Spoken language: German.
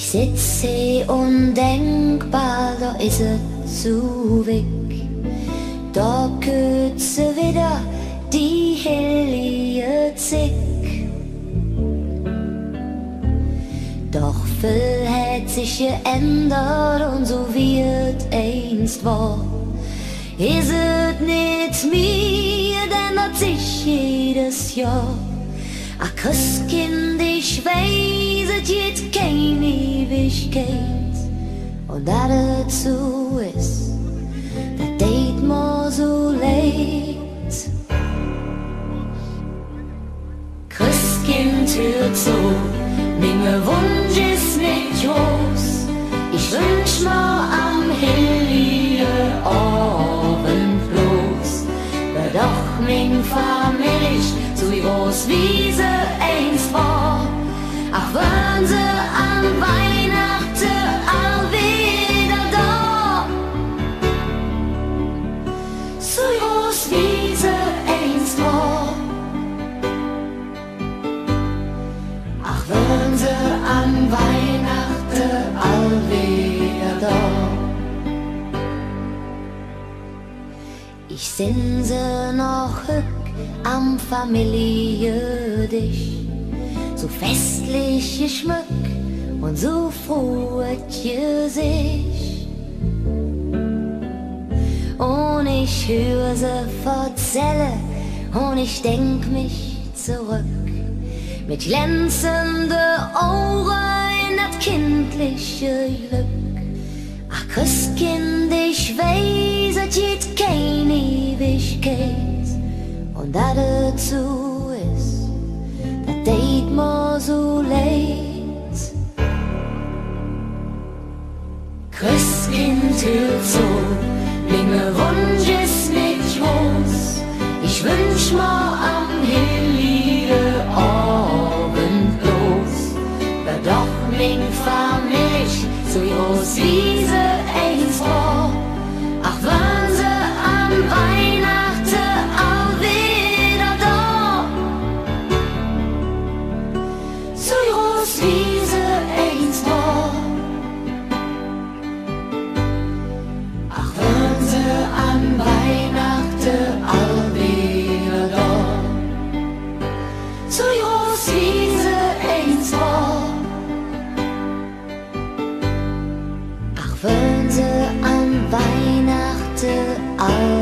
Ich sitze undenkbar, da ist es zu weg. Da geht sie wieder, die heilige Zick. Doch viel hat sich geändert und so wird einst war. Ist es nicht mir, denn das sich jedes Jahr. Ach Christkind, ich weiß, es geht keine Ewigkeit. Und da dazu ist, das date mir so leid. Christkind, hört so, mein Wunsch ist nicht groß. Ich wünsch mir am heiligen Abend bloß, da doch mein Familie so groß wie sie einst war. Ach, waren sie an Weihnachten all wieder da. So groß wie sie einst war. Ach, waren sie an Weihnachten all wieder da. Ich sinse noch am Familientisch, so festlich geschmückt und so froh Gesicht. Und ich höre sie erzählen und ich denk mich zurück, mit glänzenden Augen in das kindliche Glück. Ach Christkind, ich weiß, es geht keine Ewigkeit. Und da dazu ist, das date mir so leid. Christkind, hört so, mein Wunsch ist nicht groß. Ich wünsch mir am heiligen Abend bloß, da doch mein Familie so groß wie sie einst war. Ach, waren sie an Weihnachten all wieder da. So groß wie sie einst war. Ach, waren sie an Weihnachten all wieder da. So groß wie sie einst war. Ach, waren sie an Weihnachten all